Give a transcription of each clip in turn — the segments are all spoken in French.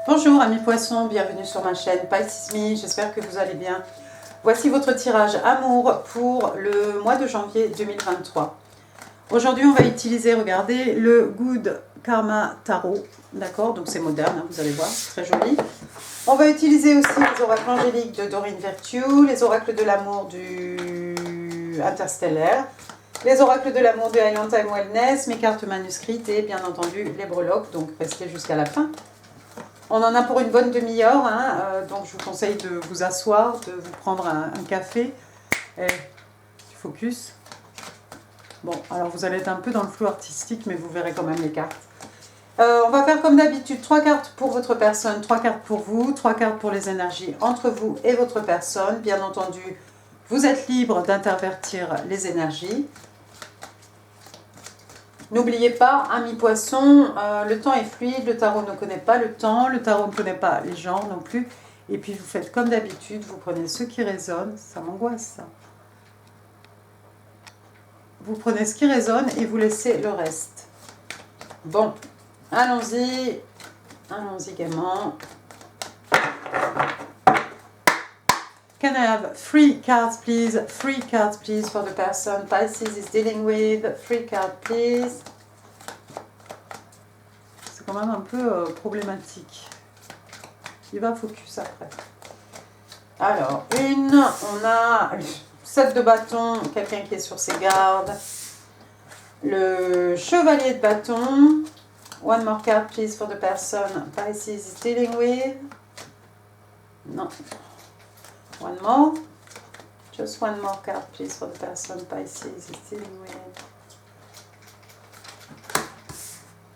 Bonjour amis poissons, bienvenue sur ma chaîne Pisces Me, j'espère que vous allez bien. Voici votre tirage amour pour le mois de janvier 2023. Aujourd'hui on va utiliser, regardez, le Good Karma Tarot, d'accord, donc c'est moderne, hein, vous allez voir, très joli. On va utiliser aussi les oracles angéliques de Doreen Virtue, les oracles de l'amour du Interstellaire, les oracles de l'amour du Island Time Wellness, mes cartes manuscrites et bien entendu les breloques, donc restez jusqu'à la fin. On en a pour une bonne demi-heure, hein, donc je vous conseille de vous asseoir, de vous prendre un café. Et focus. Bon, alors vous allez être un peu dans le flou artistique, mais vous verrez quand même les cartes. On va faire comme d'habitude, 3 cartes pour votre personne, 3 cartes pour vous, 3 cartes pour les énergies entre vous et votre personne. Bien entendu, vous êtes libre d'intervertir les énergies. N'oubliez pas, amis poissons, le temps est fluide, le tarot ne connaît pas le temps, le tarot ne connaît pas les gens non plus. Et puis vous faites comme d'habitude, vous prenez ce qui résonne, ça m'angoisse ça. Vous prenez ce qui résonne et vous laissez le reste. Bon, allons-y gaiement. Can I have 3 cards, please? 3 cards, please, for the person Pisces is dealing with. 3 cards, please. C'est quand même un peu problématique. Il va focus après. Alors, on a 7 de bâton, quelqu'un qui est sur ses gardes. Le chevalier de bâton. One more card, please, for the person Pisces is dealing with. Non. One more. Just one more card, please, for the person Pisces is dealing with.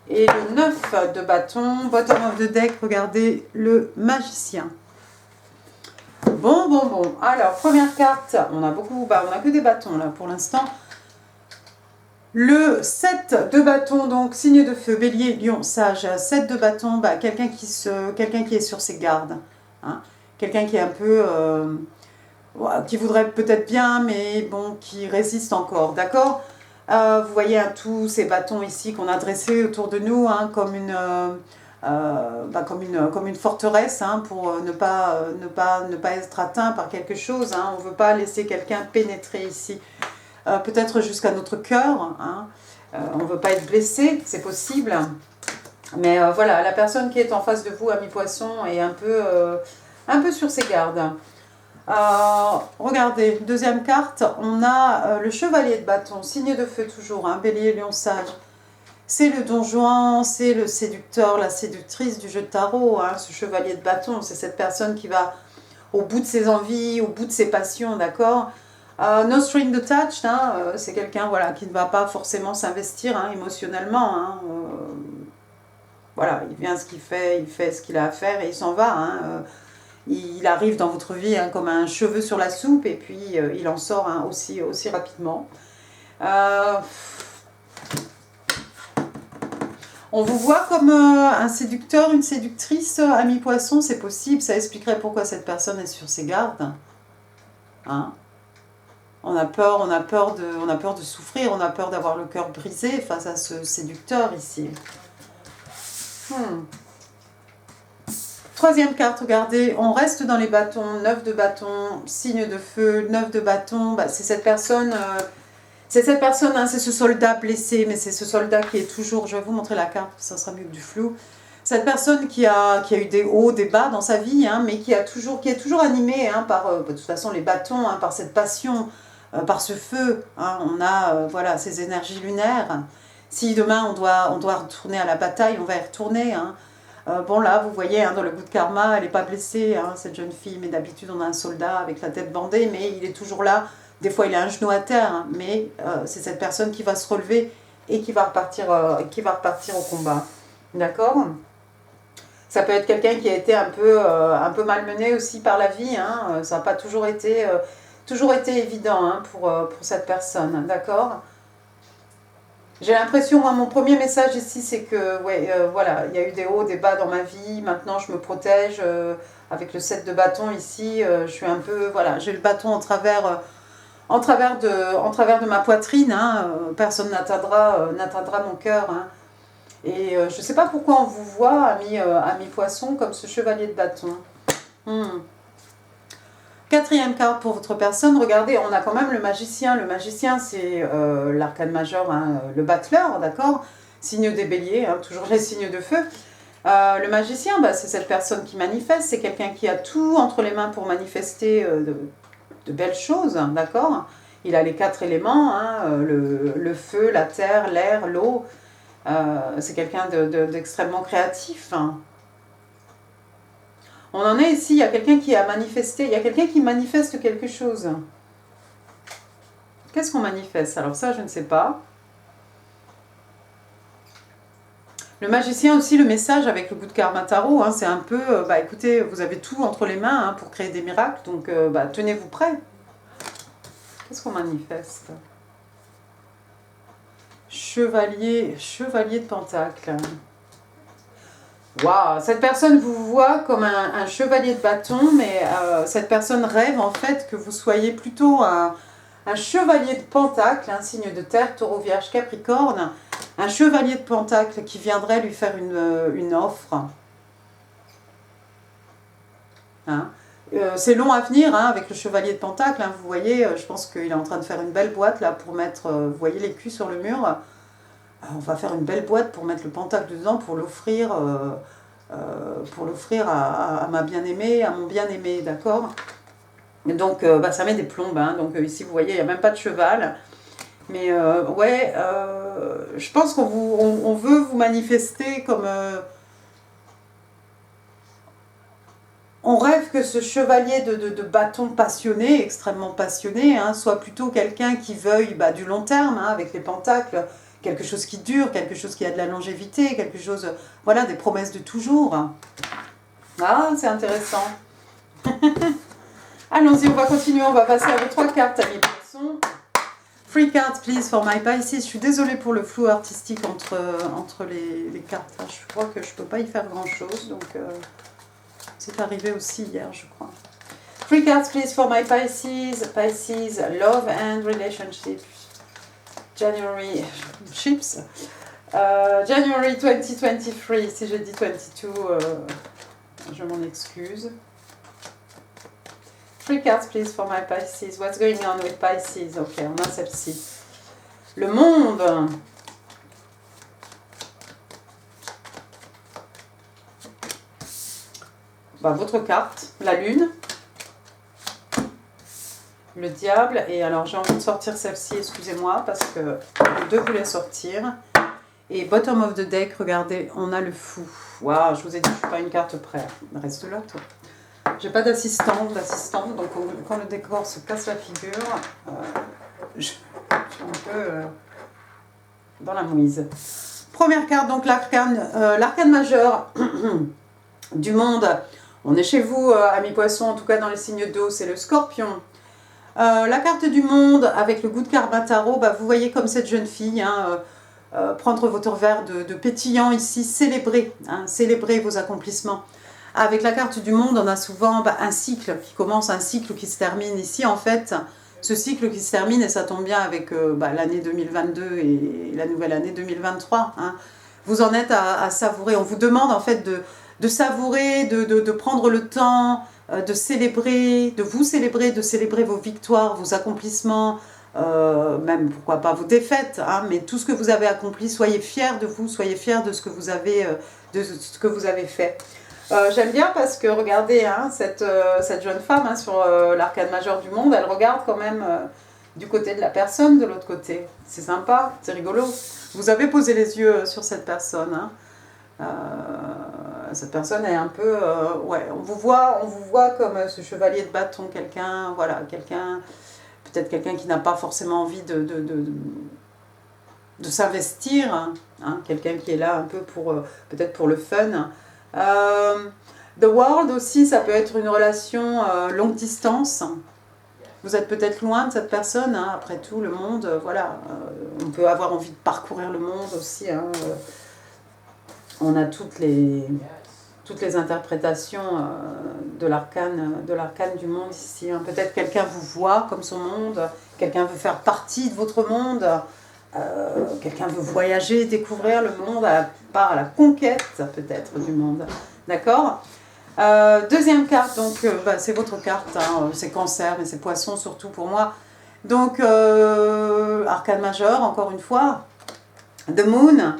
Et le 9 de bâton, bottom of the deck, regardez, le magicien. Bon. Alors, première carte, on a que des bâtons là pour l'instant. Le 7 de bâton, donc signe de feu, bélier, lion, sage. 7 de bâton, quelqu'un qui est sur ses gardes. Hein. Quelqu'un qui est un peu... qui voudrait peut-être bien, mais bon, qui résiste encore, d'accord. Vous voyez tous ces bâtons ici qu'on a dressés autour de nous, hein, comme une forteresse, hein, pour ne pas être atteint par quelque chose. Hein. On ne veut pas laisser quelqu'un pénétrer ici, peut-être jusqu'à notre cœur. Hein. On ne veut pas être blessé, c'est possible. Mais voilà, la personne qui est en face de vous, ami poisson, est un peu sur ses gardes. Regardez, deuxième carte, on a le chevalier de bâton, signe de feu toujours, hein, bélier, lion, sage. C'est le don Juan, c'est le séducteur, la séductrice du jeu de tarot, hein, ce chevalier de bâton, c'est cette personne qui va au bout de ses envies, au bout de ses passions, d'accord. No string attached, hein, c'est quelqu'un voilà, qui ne va pas forcément s'investir hein, émotionnellement. Hein, voilà, il vient ce qu'il fait, il fait ce qu'il a à faire et il s'en va. Hein, il arrive dans votre vie hein, comme un cheveu sur la soupe et puis il en sort hein, aussi rapidement. On vous voit comme un séducteur, une séductrice, ami poisson, c'est possible. Ça expliquerait pourquoi cette personne est sur ses gardes. Hein. On a peur de souffrir, on a peur d'avoir le cœur brisé face à ce séducteur ici. Troisième carte, regardez, on reste dans les bâtons, 9 de bâton, signe de feu, 9 de bâton, c'est cette personne, hein, c'est ce soldat blessé, mais c'est ce soldat qui est toujours, je vais vous montrer la carte, ça sera mieux que du flou, cette personne qui a eu des hauts, des bas dans sa vie, hein, mais qui est toujours animée hein, par, de toute façon, les bâtons, hein, par cette passion, par ce feu, hein, on a voilà, ces énergies lunaires. Si demain on doit retourner à la bataille, on va y retourner, hein. Bon là, vous voyez, hein, dans le Good Karma, elle n'est pas blessée, hein, cette jeune fille, mais d'habitude on a un soldat avec la tête bandée, mais il est toujours là. Des fois il a un genou à terre, hein, mais c'est cette personne qui va se relever et qui va repartir au combat. D'accord ? Ça peut être quelqu'un qui a été un peu malmené aussi par la vie, hein, ça n'a pas toujours été évident hein, pour cette personne, d'accord ? J'ai l'impression, moi, mon premier message ici, c'est que, voilà, il y a eu des hauts, des bas dans ma vie. Maintenant, je me protège avec le 7 de bâton ici. Je suis un peu, voilà, j'ai le bâton en travers de ma poitrine. Hein, personne n'atteindra mon cœur. Hein. Et je ne sais pas pourquoi on vous voit, ami poisson, comme ce chevalier de bâton. Quatrième carte pour votre personne, regardez, on a quand même le magicien. Le magicien, c'est l'arcane majeur, hein, le battleur, d'accord? Signe des béliers, hein, toujours les signes de feu. Le magicien, bah, c'est cette personne qui manifeste, c'est quelqu'un qui a tout entre les mains pour manifester de belles choses, hein, d'accord? Il a les 4 éléments, hein, le feu, la terre, l'air, l'eau. C'est quelqu'un d'extrêmement créatif. Hein. On en est ici, il y a quelqu'un qui a manifesté, il y a quelqu'un qui manifeste quelque chose. Qu'est-ce qu'on manifeste? Alors ça, je ne sais pas. Le magicien aussi, le message avec le coup de karma tarot, hein, c'est un peu, bah écoutez, vous avez tout entre les mains hein, pour créer des miracles, donc bah, tenez-vous prêts. Qu'est-ce qu'on manifeste? Chevalier de Pentacle. Waouh, cette personne vous voit comme un chevalier de bâton, mais cette personne rêve en fait que vous soyez plutôt un chevalier de Pentacle, un signe de terre, taureau, vierge, capricorne, un chevalier de Pentacle qui viendrait lui faire une offre. Hein. C'est long à venir hein, avec le chevalier de Pentacle, hein, vous voyez, je pense qu'il est en train de faire une belle boîte là pour mettre, vous voyez les culs sur le mur. On va faire une belle boîte pour mettre le Pentacle dedans, pour l'offrir à ma bien-aimée, à mon bien-aimé, d'accord? Donc bah, ça met des plombes, hein, donc ici vous voyez, il n'y a même pas de cheval. Mais ouais, je pense qu'on veut vous manifester comme... on rêve que ce chevalier de bâton passionné, extrêmement passionné, hein, soit plutôt quelqu'un qui veuille bah, du long terme, hein, avec les pentacles, quelque chose qui dure, quelque chose qui a de la longévité, quelque chose, voilà, des promesses de toujours. Ah, c'est intéressant. Allons-y, on va continuer, on va passer à vos 3 cartes, amis poissons. 3 cards, please, for my Pisces. Je suis désolée pour le flou artistique entre les cartes. Je crois que je ne peux pas y faire grand-chose, donc c'est arrivé aussi hier, je crois. 3 cards, please, for my Pisces. Pisces, love and relationships. January 2023. Si j'ai dit 22, je m'en excuse. 3 cards, please, for my Pisces. What's going on with Pisces? Ok, on a celle-ci. Le monde. Bah, votre carte, la lune. Le diable. Et alors, j'ai envie de sortir celle-ci, excusez-moi, parce que les deux voulaient sortir. Et bottom of the deck, regardez, on a le fou. Waouh, je vous ai dit, je ne suis pas une carte près. Reste là, toi. J'ai pas d'assistante, donc quand le décor se casse la figure, je suis un peu dans la mouise. Première carte, donc l'arcane majeur du monde. On est chez vous, amis poissons, en tout cas dans les signes d'eau, c'est le scorpion. La carte du monde, avec le goût de karma tarot, bah, vous voyez comme cette jeune fille, hein, prendre votre verre de pétillant ici, célébrer vos accomplissements. Avec la carte du monde, on a souvent un cycle qui commence, un cycle qui se termine. Ici, en fait, ce cycle qui se termine, et ça tombe bien avec l'année 2022 et la nouvelle année 2023. Hein. Vous en êtes à savourer. On vous demande en fait de savourer, de prendre le temps, de célébrer, de célébrer vos victoires, vos accomplissements, même pourquoi pas vos défaites. Hein, mais tout ce que vous avez accompli, soyez fiers de vous, soyez fiers de ce que vous avez fait. J'aime bien parce que, regardez, hein, cette jeune femme hein, sur l'arcane majeur du monde, elle regarde quand même du côté de la personne, de l'autre côté. C'est sympa, c'est rigolo. Vous avez posé les yeux sur cette personne. Hein. Cette personne est un peu... ouais, on vous voit comme ce chevalier de bâton, quelqu'un, voilà, peut-être quelqu'un qui n'a pas forcément envie de s'investir, hein, quelqu'un qui est là un peu peut-être pour le fun. The World aussi, ça peut être une relation longue distance. Vous êtes peut-être loin de cette personne, hein, après tout, le monde, voilà. On peut avoir envie de parcourir le monde aussi. Hein, on a toutes les interprétations de l'arcane du monde ici. Hein. Peut-être quelqu'un vous voit comme son monde, quelqu'un veut faire partie de votre monde. Quelqu'un veut voyager, découvrir le monde, part à la conquête peut-être du monde. D'accord. Deuxième carte, donc c'est votre carte, hein, c'est Cancer, mais c'est Poisson surtout pour moi. Donc, arcane majeur, encore une fois, The Moon.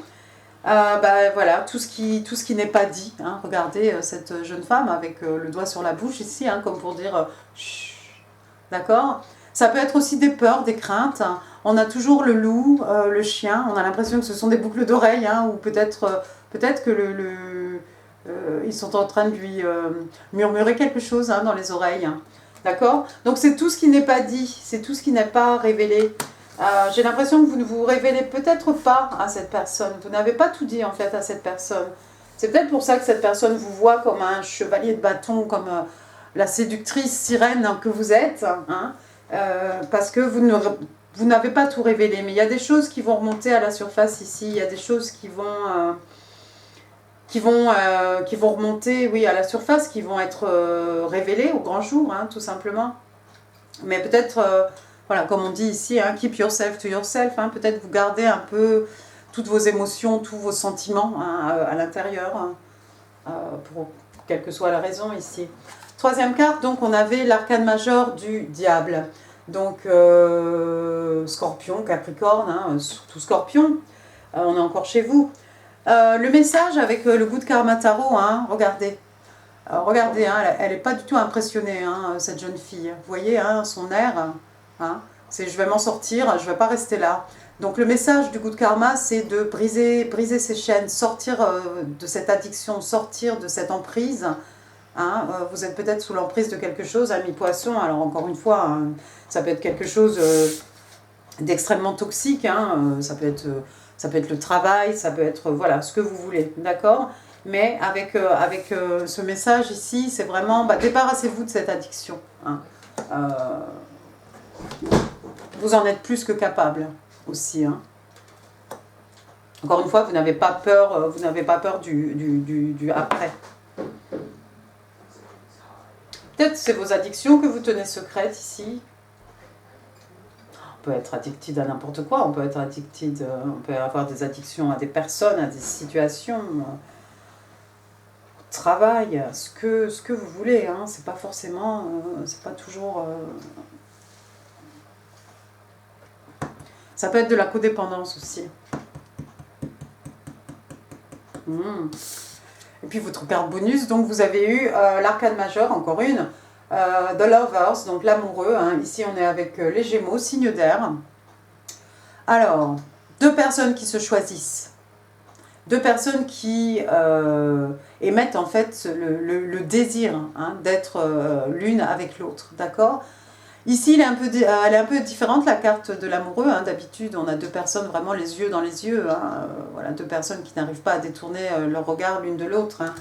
Voilà, tout ce qui n'est pas dit. Hein. Regardez cette jeune femme avec le doigt sur la bouche ici, hein, comme pour dire chut. D'accord. Ça peut être aussi des peurs, des craintes. On a toujours le loup, le chien. On a l'impression que ce sont des boucles d'oreilles, hein, ou peut-être que ils sont en train de lui murmurer quelque chose hein, dans les oreilles. Hein. D'accord. Donc c'est tout ce qui n'est pas dit, c'est tout ce qui n'est pas révélé. J'ai l'impression que vous ne vous révélez peut-être pas à cette personne. Vous n'avez pas tout dit en fait à cette personne. C'est peut-être pour ça que cette personne vous voit comme un chevalier de bâton, comme la séductrice sirène que vous êtes. Hein, parce que vous n'avez pas tout révélé. Mais il y a des choses qui vont remonter à la surface ici. Il y a des choses qui vont remonter oui, à la surface, qui vont être révélées au grand jour, hein, tout simplement. Mais peut-être... voilà, comme on dit ici, hein, keep yourself to yourself. Hein, peut-être vous gardez un peu toutes vos émotions, tous vos sentiments hein, à l'intérieur, hein, pour quelle que soit la raison ici. Troisième carte, donc on avait l'arcane majeur du diable. Donc Scorpion, Capricorne, hein, surtout Scorpion, on est encore chez vous. Le message avec le goût de Karma Tarot, hein, regardez. Regardez, hein, elle n'est pas du tout impressionnée, hein, cette jeune fille. Vous voyez hein, son air. Hein, c'est je vais m'en sortir, je ne vais pas rester là. Donc le message du goût de karma, c'est de briser ses chaînes, sortir de cette addiction, sortir de cette emprise. Hein, vous êtes peut-être sous l'emprise de quelque chose, ami poisson. Alors encore une fois, hein, ça peut être quelque chose d'extrêmement toxique. Hein, ça peut être le travail, ça peut être voilà ce que vous voulez, d'accord. Mais avec ce message ici, c'est vraiment débarrassez-vous de cette addiction. Hein. Vous en êtes plus que capable aussi. Hein. Encore une fois, vous n'avez pas peur, du après. Peut-être c'est vos addictions que vous tenez secrètes ici. On peut être addicted à n'importe quoi, on peut avoir des addictions à des personnes, à des situations, au travail, ce que vous voulez. Hein. C'est pas forcément, c'est pas toujours... Ça peut être de la codépendance aussi. Et puis votre carte bonus, donc vous avez eu l'arcane majeur, encore une, The Lovers, donc l'amoureux. Hein. Ici on est avec les Gémeaux, signe d'air. Alors, deux personnes qui se choisissent. Deux personnes qui émettent en fait le désir hein, d'être l'une avec l'autre, d'accord ? Ici, elle est un peu différente, la carte de l'amoureux. Hein. D'habitude, on a deux personnes vraiment les yeux dans les yeux. Hein. Voilà, deux personnes qui n'arrivent pas à détourner leur regard l'une de l'autre. Hein.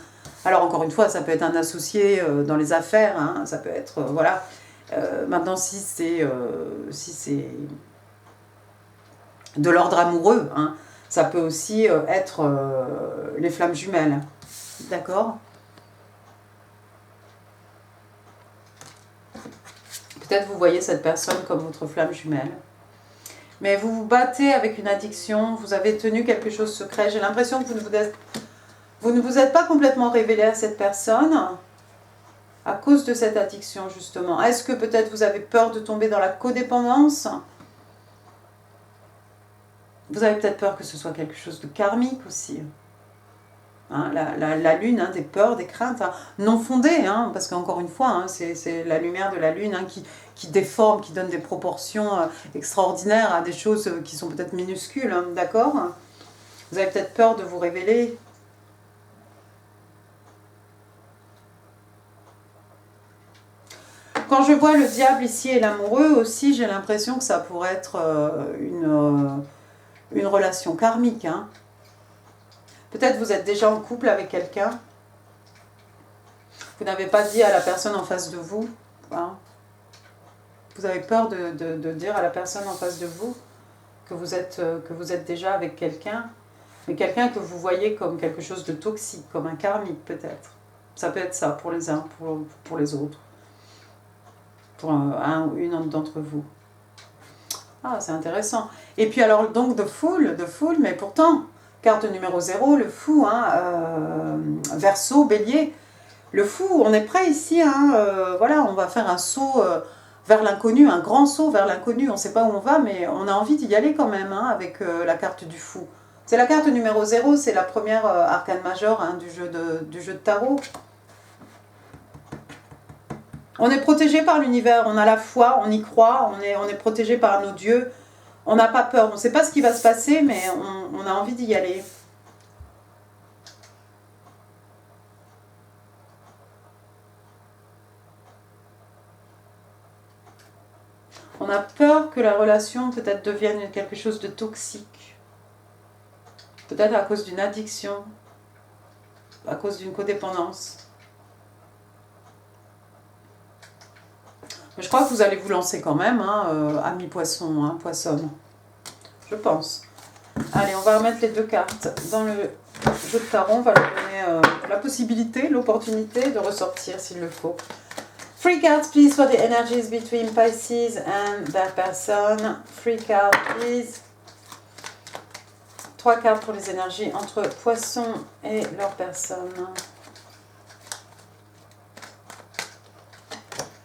Alors, encore une fois, ça peut être un associé dans les affaires. Hein. Ça peut être... voilà. Maintenant, si c'est de l'ordre amoureux, hein, ça peut aussi être les flammes jumelles. D'accord ? Peut-être vous voyez cette personne comme votre flamme jumelle. Mais vous vous battez avec une addiction, vous avez tenu quelque chose de secret. J'ai l'impression que vous ne vous êtes pas complètement révélé à cette personne à cause de cette addiction, justement. Est-ce que peut-être vous avez peur de tomber dans la codépendance ? Vous avez peut-être peur que ce soit quelque chose de karmique aussi. Hein, la lune, hein, des peurs, des craintes hein, non fondées, hein, parce qu'encore une fois, hein, c'est la lumière de la lune hein, qui déforme, qui donne des proportions extraordinaires à des choses qui sont peut-être minuscules, hein, d'accord ? Vous avez peut-être peur de vous révéler. Quand je vois le diable ici et l'amoureux aussi, j'ai l'impression que ça pourrait être une relation karmique, hein. Peut-être vous êtes déjà en couple avec quelqu'un. Vous n'avez pas dit à la personne en face de vous. Hein. Vous avez peur de dire à la personne en face de vous que vous êtes déjà avec quelqu'un. Mais quelqu'un que vous voyez comme quelque chose de toxique, comme un karmique peut-être. Ça peut être ça pour les uns, pour les autres. Pour un ou une d'entre vous. Ah, c'est intéressant. Et puis alors, donc, de Fool, mais pourtant, carte numéro 0, le fou, hein, Verseau, Bélier. Le fou, on est prêt ici, hein, voilà, on va faire un saut vers l'inconnu, un grand saut vers l'inconnu. On ne sait pas où on va, mais on a envie d'y aller quand même, hein, avec la carte du fou. C'est la carte numéro 0, c'est la première arcane majeure, hein, du jeu de tarot. On est protégé par l'univers, on a la foi, on y croit, on est protégé par nos dieux. On n'a pas peur, on ne sait pas ce qui va se passer, mais on a envie d'y aller. On a peur que la relation peut-être devienne quelque chose de toxique. Peut-être à cause d'une addiction, à cause d'une codépendance. Mais je crois que vous allez vous lancer quand même, hein, ami poisson, hein, poissonne. Je pense. Allez, on va remettre les 2 cartes dans le jeu de tarot. On va leur donner la possibilité, l'opportunité de ressortir s'il le faut. 3 cards, please, for the energies between Pisces and their person. 3 cards, please. 3 cartes pour les énergies entre Poisson et leur personne.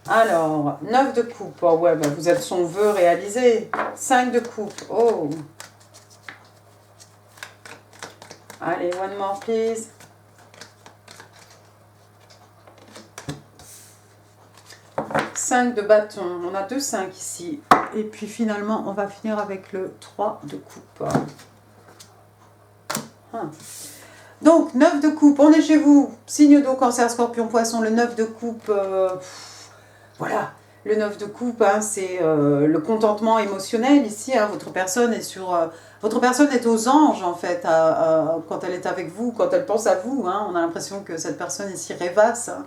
Alors, 9 de coupe. Oh ouais, bah vous êtes son vœu réalisé. 5 de coupe. Oh. Allez, one more, please. 5 de bâton. On a 2 5 ici. Et puis finalement, on va finir avec le 3 de coupe. Donc, 9 de coupe. On est chez vous. Signe d'eau, cancer, scorpion, poisson. Le 9 de coupe... voilà. Le 9 de coupe, hein, c'est le contentement émotionnel ici. Hein, votre personne est votre personne est aux anges, en fait, quand elle est avec vous, quand elle pense à vous. Hein, on a l'impression que cette personne ici rêvasse. Hein.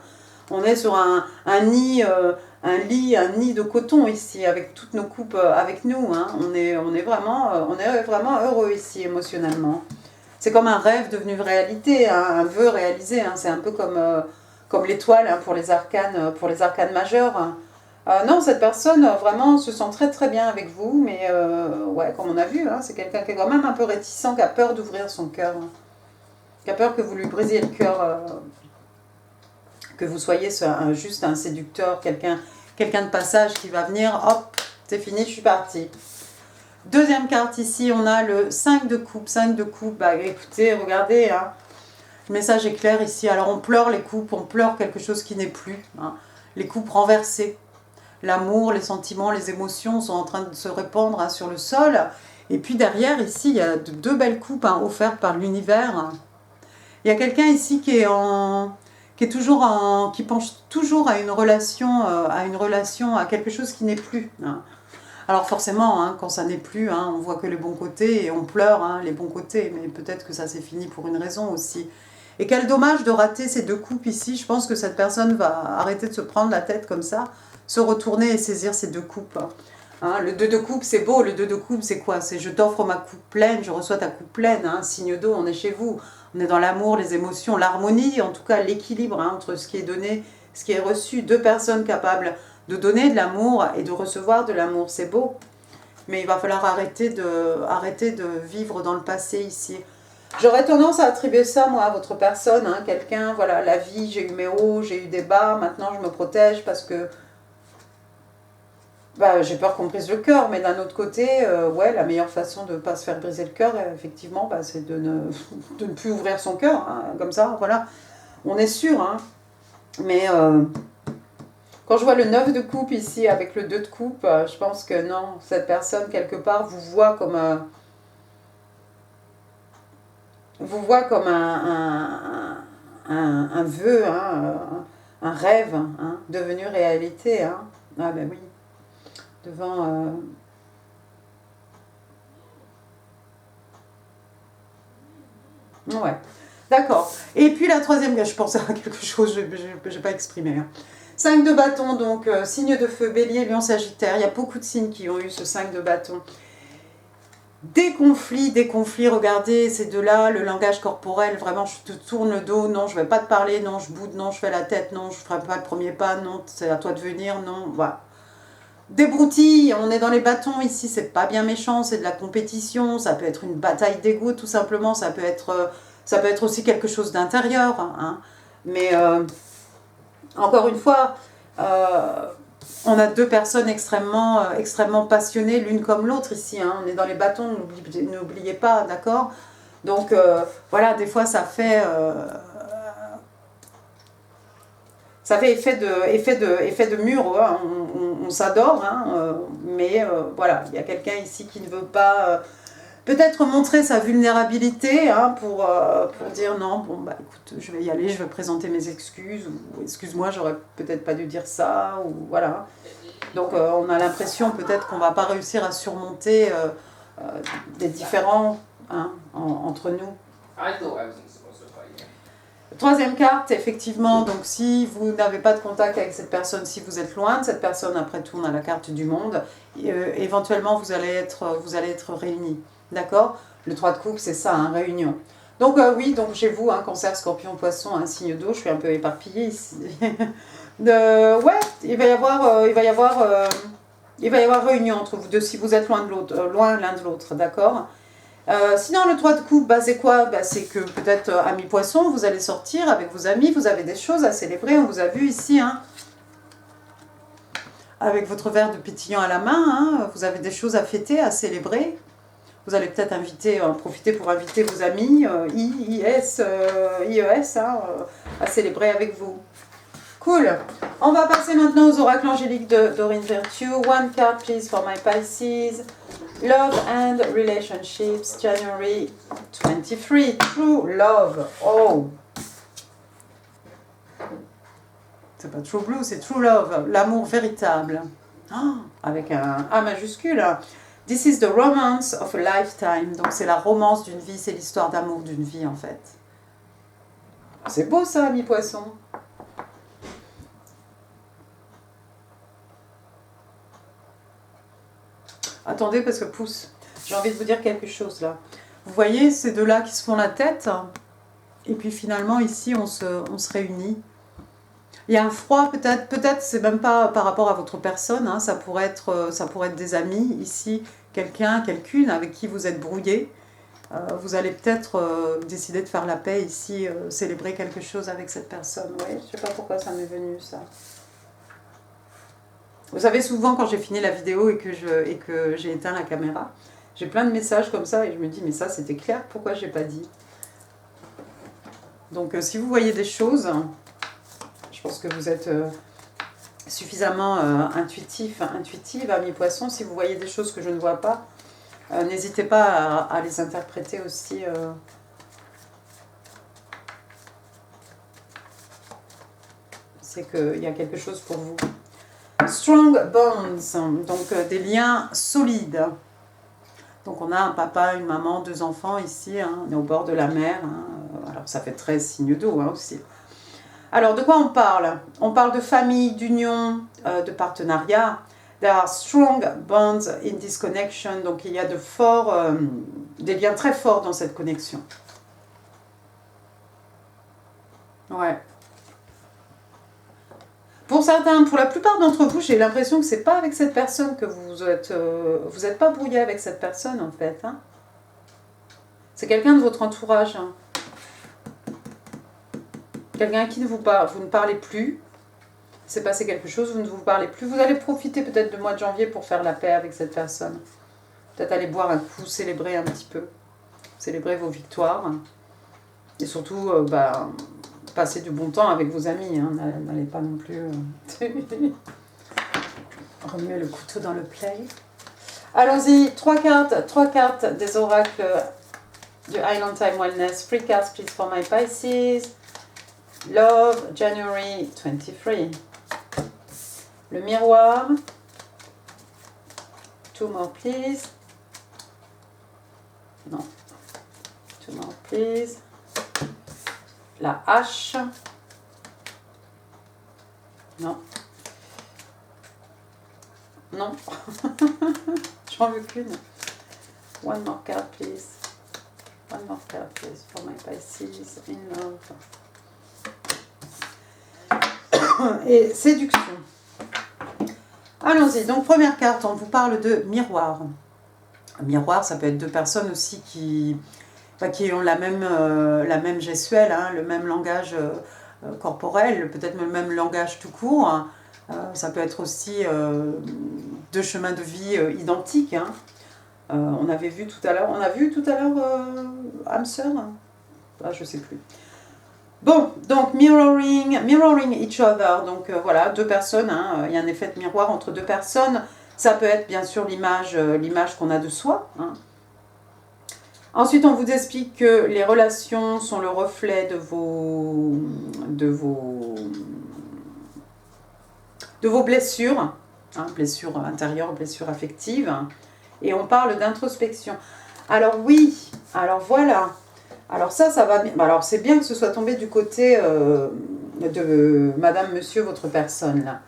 On est sur un nid, un nid de coton ici, avec toutes nos coupes avec nous. Hein. On est vraiment heureux ici, émotionnellement. C'est comme un rêve devenu réalité, hein, un vœu réalisé. Hein. C'est un peu comme l'étoile, hein, pour les arcanes majeures. Hein. Non, cette personne vraiment se sent très très bien avec vous, mais ouais, comme on a vu, hein, c'est quelqu'un qui est quand même un peu réticent, qui a peur d'ouvrir son cœur, hein, qui a peur que vous lui brisiez le cœur, que vous soyez juste un séducteur, quelqu'un de passage qui va venir, hop, c'est fini, je suis partie. Deuxième carte ici, on a le 5 de coupe. 5 de coupe, bah écoutez, regardez, hein, le message est clair ici. Alors on pleure les coupes, on pleure quelque chose qui n'est plus, hein, les coupes renversées. L'amour, les sentiments, les émotions sont en train de se répandre, hein, sur le sol. Et puis derrière, ici, il y a 2 belles coupes, hein, offertes par l'univers. Il y a quelqu'un ici qui pense toujours à une relation, à quelque chose qui n'est plus. Hein. Alors forcément, hein, quand ça n'est plus, hein, on voit que les bons côtés et on pleure, hein, les bons côtés. Mais peut-être que ça s'est fini pour une raison aussi. Et quel dommage de rater ces 2 coupes ici. Je pense que cette personne va arrêter de se prendre la tête comme ça, se retourner et saisir ces 2 coupes. Hein, le 2 de coupe, c'est beau. Le 2 de coupe, c'est quoi? C'est je t'offre ma coupe pleine, je reçois ta coupe pleine. Hein, signe d'eau, on est chez vous. On est dans l'amour, les émotions, l'harmonie, en tout cas l'équilibre, hein, entre ce qui est donné, ce qui est reçu. 2 personnes capables de donner de l'amour et de recevoir de l'amour. C'est beau. Mais il va falloir arrêter de vivre dans le passé ici. J'aurais tendance à attribuer ça, moi, à votre personne. Hein, quelqu'un, voilà, la vie, j'ai eu mes hauts, j'ai eu des bas. Maintenant, je me protège parce que bah, j'ai peur qu'on brise le cœur, mais d'un autre côté, ouais, la meilleure façon de ne pas se faire briser le cœur, effectivement, bah, c'est de ne plus ouvrir son cœur, hein, comme ça, voilà. On est sûr, hein. Mais quand je vois le 9 de coupe ici, avec le 2 de coupe, je pense que non, cette personne, quelque part, vous voit comme un vœu, hein, un rêve, hein, devenu réalité. Hein. Ah ben oui. Devant... Ouais, d'accord. Et puis la troisième, je pensais à quelque chose, je n'ai pas exprimé. Hein. 5 de bâton, donc signe de feu, bélier, lion, sagittaire. Il y a beaucoup de signes qui ont eu ce 5 de bâton. Des conflits, regardez, ces deux-là, le langage corporel, vraiment, je te tourne le dos, non, je ne vais pas te parler, non, je boude, non, je fais la tête, non, je ne ferai pas le premier pas, non, c'est à toi de venir, non, voilà. des broutilles, on est dans les bâtons ici, c'est pas bien méchant, c'est de la compétition, ça peut être une bataille d'ego tout simplement, ça peut être aussi quelque chose d'intérieur, hein. Mais encore une fois, on a deux personnes extrêmement passionnées l'une comme l'autre ici, hein. On est dans les bâtons, n'oubliez pas, d'accord? Donc voilà, des fois ça fait effet de mur, hein. On s'adore, hein, mais voilà, il y a quelqu'un ici qui ne veut pas peut-être montrer sa vulnérabilité, hein, pour dire non, bon bah écoute, je vais y aller, je vais présenter mes excuses, ou excuse-moi, j'aurais peut-être pas dû dire ça, ou voilà. Donc on a l'impression peut-être qu'on va pas réussir à surmonter des différends, hein, entre nous. Troisième carte, effectivement, donc si vous n'avez pas de contact avec cette personne, si vous êtes loin de cette personne, après tout on a la carte du monde, éventuellement vous allez être réunis, d'accord? Le 3 de coupe, c'est ça, hein, réunion. Donc oui, donc chez vous, hein, Cancer, Scorpion, Poisson, un signe d'eau, je suis un peu éparpillée ici. Ouais, il va y avoir réunion entre vous deux, si vous êtes loin l'un de l'autre, d'accord? Sinon, le 3 de coupe, bah, c'est quoi? Bah, c'est que peut-être, amis poissons, vous allez sortir avec vos amis, vous avez des choses à célébrer, on vous a vu ici, hein, avec votre verre de pétillant à la main, hein, vous avez des choses à fêter, à célébrer. Vous allez peut-être profiter pour inviter vos amis, IES, hein, à célébrer avec vous. Cool. On va passer maintenant aux oracles angéliques de Doreen Virtue. One card, please, for my Pisces. Love and relationships, January 23. True love. Oh. C'est pas true blue, c'est true love. L'amour véritable. Oh, avec un A majuscule. This is the romance of a lifetime. Donc c'est la romance d'une vie, c'est l'histoire d'amour d'une vie en fait. C'est beau ça, ami poisson. Attendez, parce que pousse, j'ai envie de vous dire quelque chose là. Vous voyez ces deux-là qui se font la tête, et puis finalement ici on se réunit. Il y a un froid peut-être c'est même pas par rapport à votre personne, hein, ça pourrait être des amis ici, quelqu'une avec qui vous êtes brouillé. Vous allez peut-être décider de faire la paix ici, célébrer quelque chose avec cette personne. Ouais, je sais pas pourquoi ça m'est venu ça. Vous savez, souvent quand j'ai fini la vidéo et que j'ai éteint la caméra, j'ai plein de messages comme ça et je me dis mais ça c'était clair, pourquoi j'ai pas dit? Donc si vous voyez des choses, je pense que vous êtes suffisamment intuitive, amis poissons. Si vous voyez des choses que je ne vois pas, n'hésitez pas à les interpréter aussi. C'est qu'il y a quelque chose pour vous. Strong bonds, donc des liens solides. Donc on a un papa, une maman, deux enfants ici, hein, on est au bord de la mer. Hein, alors ça fait 13 signes d'eau hein, aussi. Alors de quoi on parle? On parle de famille, d'union, de partenariat. There are strong bonds in this connection. Donc il y a des liens très forts dans cette connexion. Ouais. Pour certains, pour la plupart d'entre vous, j'ai l'impression que c'est pas avec cette personne que vous êtes pas brouillé avec cette personne en fait. Hein. C'est quelqu'un de votre entourage. Hein. Quelqu'un à qui vous ne parlez plus. C'est passé quelque chose, vous ne vous parlez plus. Vous allez profiter peut-être du mois de janvier pour faire la paix avec cette personne. Peut-être aller boire un coup, célébrer un petit peu. Célébrer vos victoires. Et surtout, passer du bon temps avec vos amis. Hein. N'allez pas non plus remuer le couteau dans le play. Allons-y, trois cartes des oracles du Island Time Wellness. 3 cards, please, for my Pisces. Love, January 23. Le miroir. 2 more, please. Non. 2 more, please. La hache. Non. Non. J'en veux qu'une. One more card, please. One more card, please, for my Pisces in love. Et séduction. Allons-y. Donc, première carte, on vous parle de miroir. Miroir, ça peut être deux personnes aussi qui ont la même gestuelle, hein, le même langage corporel, peut-être le même langage tout court. Hein. Ça peut être aussi deux chemins de vie identiques. Hein. On avait vu tout à l'heure, âme sœur, ah, je sais plus. Bon, donc mirroring each other, donc voilà, deux personnes, hein, il y a un effet de miroir entre deux personnes. Ça peut être bien sûr l'image qu'on a de soi. Hein. Ensuite, on vous explique que les relations sont le reflet de vos blessures, hein, blessures intérieures, blessures affectives. Et on parle d'introspection. Alors oui, alors voilà. Alors ça va bien. Alors c'est bien que ce soit tombé du côté de madame, monsieur, votre personne, là.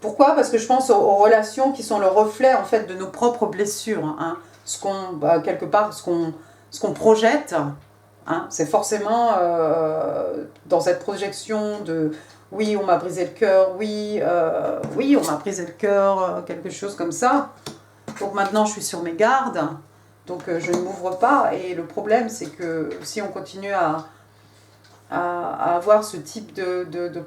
Pourquoi? Parce que je pense aux relations qui sont le reflet, en fait, de nos propres blessures. Hein. Quelque part, ce qu'on projette, hein, c'est forcément dans cette projection de oui, on m'a brisé le cœur, oui, on m'a brisé le cœur, quelque chose comme ça. Donc maintenant, je suis sur mes gardes, donc je ne m'ouvre pas. Et le problème, c'est que si on continue à avoir ce type de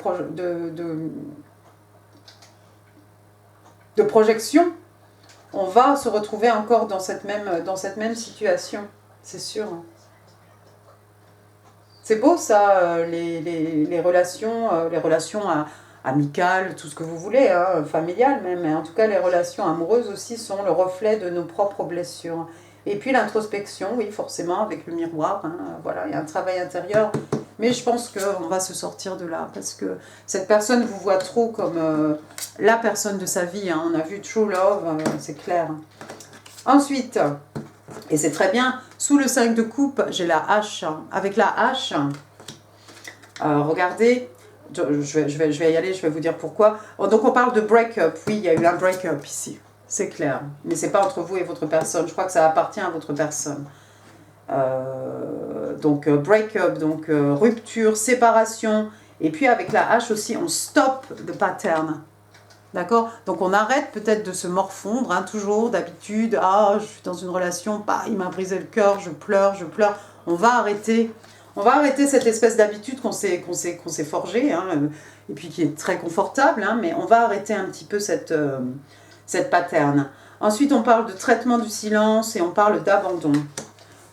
projection, on va se retrouver encore dans cette même situation, c'est sûr. C'est beau ça, les relations amicales, tout ce que vous voulez, hein, familiales même, mais en tout cas les relations amoureuses aussi sont le reflet de nos propres blessures. Et puis l'introspection, oui, forcément, avec le miroir, hein, voilà, il y a un travail intérieur. Mais je pense qu'on va se sortir de là, parce que cette personne vous voit trop comme la personne de sa vie. Hein. On a vu True Love, c'est clair. Ensuite, et c'est très bien, sous le 5 de coupe, j'ai la hache. Avec la hache, regardez, je vais y aller, je vais vous dire pourquoi. Donc on parle de break-up, oui, il y a eu un break-up ici, c'est clair. Mais ce n'est pas entre vous et votre personne, je crois que ça appartient à votre personne. Donc break-up, donc rupture, séparation. Et puis avec la hache aussi, on stop the pattern. D'accord? Donc on arrête peut-être de se morfondre, hein, toujours d'habitude. Ah, je suis dans une relation, bah, il m'a brisé le cœur, je pleure. On va arrêter cette espèce d'habitude qu'on s'est forgée, hein, et puis qui est très confortable, hein, mais on va arrêter un petit peu cette pattern. Ensuite, on parle de traitement du silence et on parle d'abandon.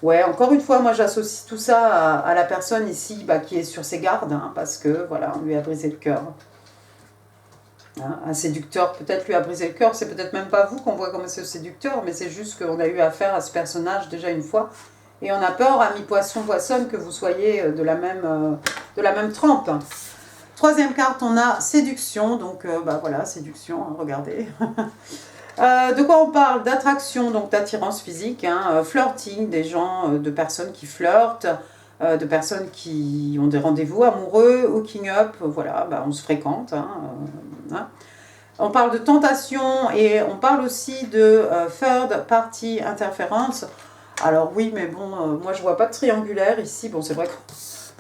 Ouais, encore une fois, moi j'associe tout ça à la personne ici bah, qui est sur ses gardes, hein, parce que voilà, on lui a brisé le cœur. Hein, un séducteur peut-être lui a brisé le cœur, c'est peut-être même pas vous qu'on voit comme ce séducteur, mais c'est juste qu'on a eu affaire à ce personnage déjà une fois. Et on a peur, ami poisson-poissonne, que vous soyez de la même trempe. Troisième carte, on a séduction, donc bah voilà, séduction, hein, regardez. De quoi on parle? D'attraction, donc d'attirance physique, hein, flirting, des gens, de personnes qui flirtent, de personnes qui ont des rendez-vous amoureux, hooking up, voilà, bah, on se fréquente. Hein, hein. On parle de tentation et on parle aussi de third party interference. Alors oui, mais bon, moi je vois pas de triangulaire ici. Bon, c'est vrai que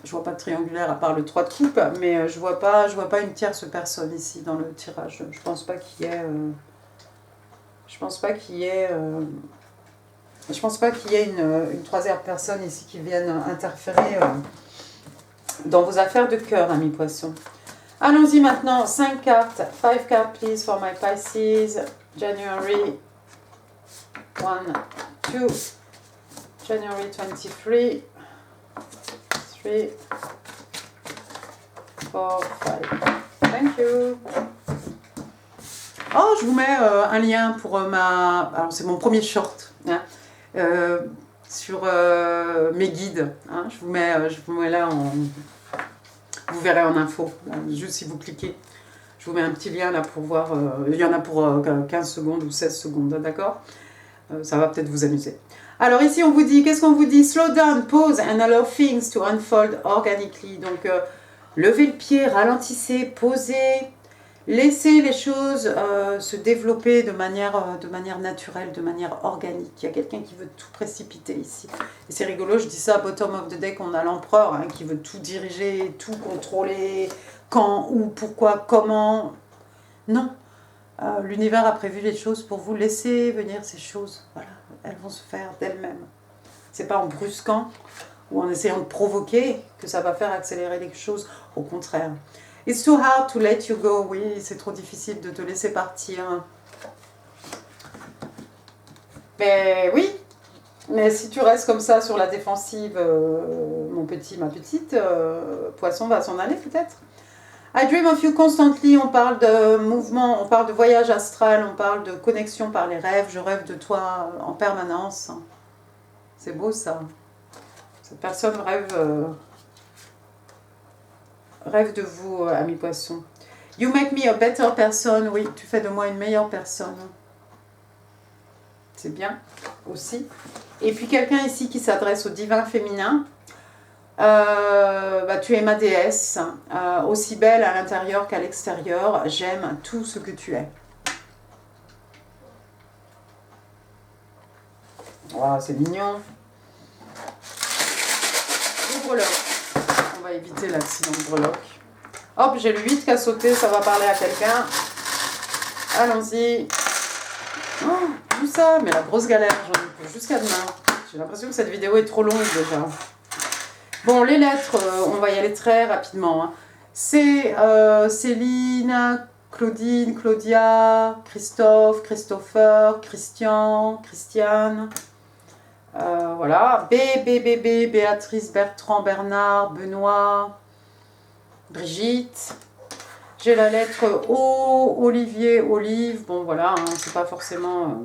je vois pas de triangulaire à part le 3 de coupe, mais je vois pas une tierce personne ici dans le tirage. Je pense pas qu'il y ait... Je pense pas qu'il y ait une troisième personne ici qui vienne interférer dans vos affaires de cœur, ami poisson. Allons-y maintenant, 5 cartes. 5 cartes, please, for my Pisces. January 1, 2, January 23, 3, 4, 5. Thank you. Oh, je vous mets un lien pour alors c'est mon premier short, hein, sur mes guides. Hein, je vous mets là, vous verrez en info, là, juste si vous cliquez. Je vous mets un petit lien là pour voir, il y en a pour 15 secondes ou 16 secondes, d'accord? Ça va peut-être vous amuser. Alors ici on vous dit, qu'est-ce qu'on vous dit? Slow down, pause and allow things to unfold organically. Donc levez le pied, ralentissez, posez. Laissez les choses se développer de manière naturelle, de manière organique. Il y a quelqu'un qui veut tout précipiter ici. Et c'est rigolo, je dis ça, bottom of the deck, on a l'empereur qui veut tout diriger, tout contrôler, quand, où, pourquoi, comment. Non. L'univers a prévu les choses pour vous. Laissez venir ces choses. Voilà, elles vont se faire d'elles-mêmes. C'est pas en brusquant ou en essayant de provoquer que ça va faire accélérer les choses. Au contraire. It's too hard to let you go. Oui, c'est trop difficile de te laisser partir. Mais oui, mais si tu restes comme ça sur la défensive, mon petit, ma petite, poisson va s'en aller peut-être. I dream of you constantly, on parle de mouvement, on parle de voyage astral, on parle de connexion par les rêves, je rêve de toi en permanence. C'est beau ça. Cette personne rêve de vous, ami poisson. You make me a better person, oui, tu fais de moi une meilleure personne. C'est bien aussi. Et puis quelqu'un ici qui s'adresse au divin féminin. Tu es ma déesse, aussi belle à l'intérieur qu'à l'extérieur. J'aime tout ce que tu es. Oh, c'est mignon. Le breloque. On va éviter l'accident de breloque. Hop, j'ai le 8 qui a sauté, ça va parler à quelqu'un. Allons-y. Oh, tout ça, mais la grosse galère, j'en ai pour jusqu'à demain. J'ai l'impression que cette vidéo est trop longue déjà. Bon, les lettres, on va y aller très rapidement. Hein. C'est Céline, Claudine, Claudia, Christophe, Christopher, Christian, Christiane. Voilà. B, Béatrice, Bertrand, Bernard, Benoît, Brigitte. J'ai la lettre O, Olivier, Olive. Bon, voilà, hein, c'est pas forcément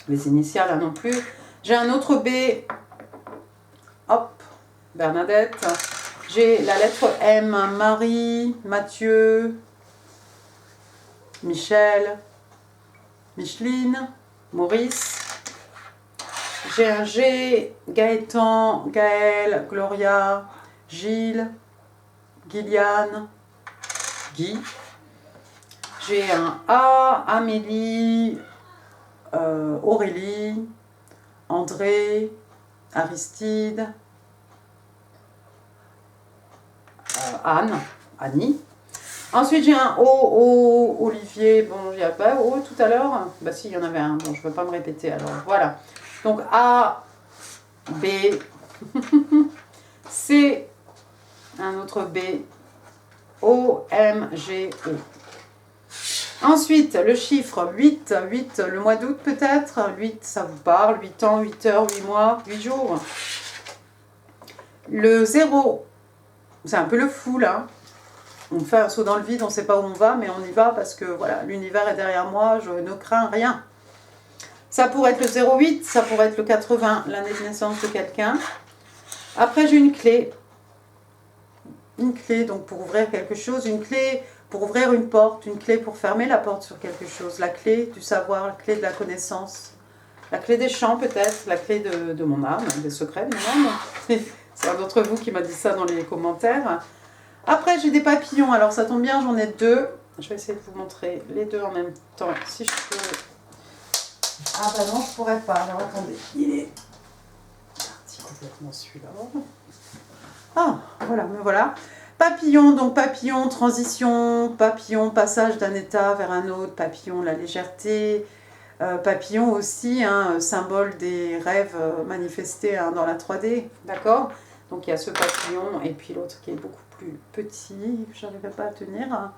les initiales hein, non plus. J'ai un autre B. Hop, Bernadette. J'ai la lettre M, Marie, Mathieu, Michel, Micheline, Maurice. J'ai un G, Gaëtan, Gaël, Gloria, Gilles, Gilliane, Guy. J'ai un A, Amélie, Aurélie, André, Aristide, Anne, Annie. Ensuite, j'ai un O, Olivier. Bon, il n'y a pas O tout à l'heure. Bah si, il y en avait un. Bon, je ne veux pas me répéter alors. Voilà. Donc A, B, C, un autre B, O, M, G, O. Ensuite, le chiffre 8, 8, le mois d'août peut-être. 8, ça vous parle. 8 ans, 8 heures, 8 mois, 8 jours. Le 0, c'est un peu le fou là. On fait un saut dans le vide, on ne sait pas où on va, mais on y va parce que voilà, l'univers est derrière moi, je ne crains rien. Ça pourrait être le 08, ça pourrait être le 80, l'année de naissance de quelqu'un. Après, j'ai une clé. Une clé donc pour ouvrir quelque chose, une clé pour ouvrir une porte, une clé pour fermer la porte sur quelque chose, la clé du savoir, la clé de la connaissance, la clé des champs peut-être, la clé de mon âme, des secrets de mon âme. C'est un d'entre vous qui m'a dit ça dans les commentaires. Après, j'ai des papillons. Alors, ça tombe bien, j'en ai deux. Je vais essayer de vous montrer les deux en même temps. Si je peux... Ah bah non, je pourrais pas. Alors, attendez. Il est parti complètement celui-là. Ah, voilà, me voilà. Papillon, donc papillon, transition, papillon, passage d'un état vers un autre, papillon, la légèreté. Papillon aussi, hein, symbole des rêves manifestés hein, dans la 3D. D'accord ? Donc, il y a ce papillon et puis l'autre qui est beaucoup plus petit, je n'arrivais pas à tenir.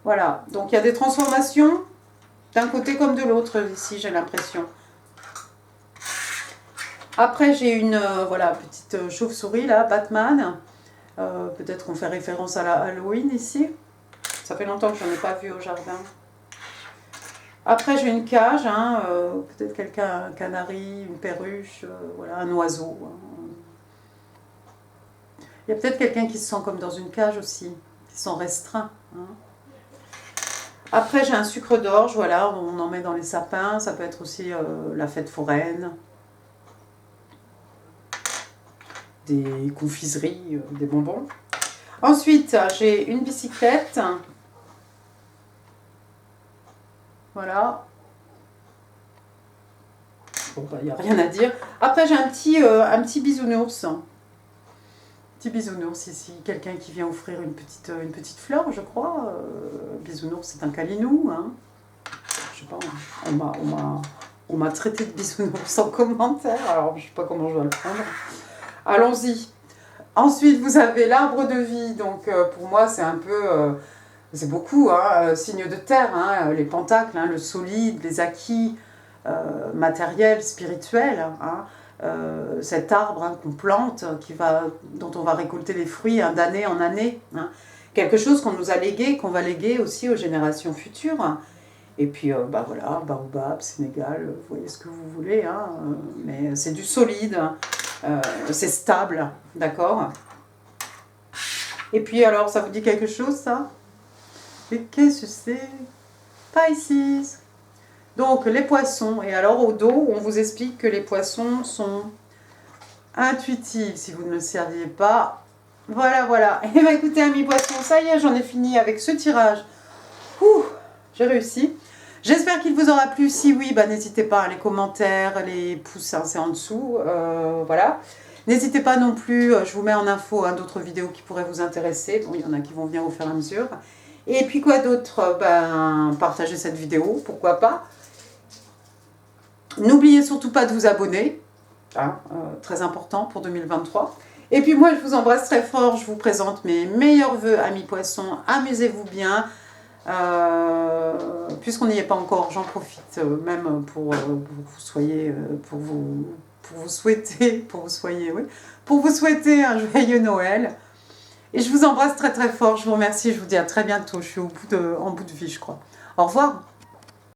Voilà, donc il y a des transformations d'un côté comme de l'autre ici, j'ai l'impression. Après, j'ai une voilà, petite chauve-souris là, Batman. Peut-être qu'on fait référence à la Halloween ici. Ça fait longtemps que je n'en ai pas vu au jardin. Après, j'ai une cage, hein, peut-être quelqu'un, un canari, une perruche, voilà, un oiseau. Hein. Il y a peut-être quelqu'un qui se sent comme dans une cage aussi, qui se sent restreint. Hein. Après, j'ai un sucre d'orge, voilà, on en met dans les sapins. Ça peut être aussi la fête foraine. Des confiseries, des bonbons. Ensuite, j'ai une bicyclette. Voilà. Bon, bah, il n'y a rien à dire. Après, j'ai un petit bisounours. Petit bisounours ici, quelqu'un qui vient offrir une petite fleur, je crois. Bisounours, c'est un câlinou, hein. Je sais pas, on m'a traité de bisounours en commentaire, alors je sais pas comment je dois le prendre. Allons-y. Ensuite, vous avez l'arbre de vie, donc pour moi, c'est un peu... c'est beaucoup, hein, signe de terre, hein, les pentacles, hein, le solide, les acquis matériels, spirituels, hein, cet arbre, hein, qu'on plante, dont on va récolter les fruits, hein, d'année en année. Hein. Quelque chose qu'on nous a légué, qu'on va léguer aussi aux générations futures. Et puis, bah voilà, baobab, Sénégal, vous voyez ce que vous voulez, hein, mais c'est du solide, c'est stable, d'accord. Et puis alors, ça vous dit quelque chose, ça? Et qu'est-ce que c'est? Pisces. Donc, les poissons. Et alors, au dos, on vous explique que les poissons sont intuitifs, si vous ne le saviez pas. Voilà, voilà. Et bien, écoutez, amis poissons, ça y est, j'en ai fini avec ce tirage. Ouh, j'ai réussi. J'espère qu'il vous aura plu. Si oui, bah, n'hésitez pas, les commentaires, les pouces, hein, c'est en dessous. Voilà. N'hésitez pas non plus, je vous mets en info, hein, d'autres vidéos qui pourraient vous intéresser. Bon, il y en a qui vont venir au fur et à mesure. Et puis quoi d'autre? Ben, partagez cette vidéo, pourquoi pas. N'oubliez surtout pas de vous abonner, hein, très important pour 2023. Et puis moi, je vous embrasse très fort, je vous présente mes meilleurs vœux, amis poissons. Amusez-vous bien. Puisqu'on n'y est pas encore, j'en profite même pour vous souhaiter un joyeux Noël. Et je vous embrasse très très fort, je vous remercie, je vous dis à très bientôt, je suis en bout de vie je crois. Au revoir.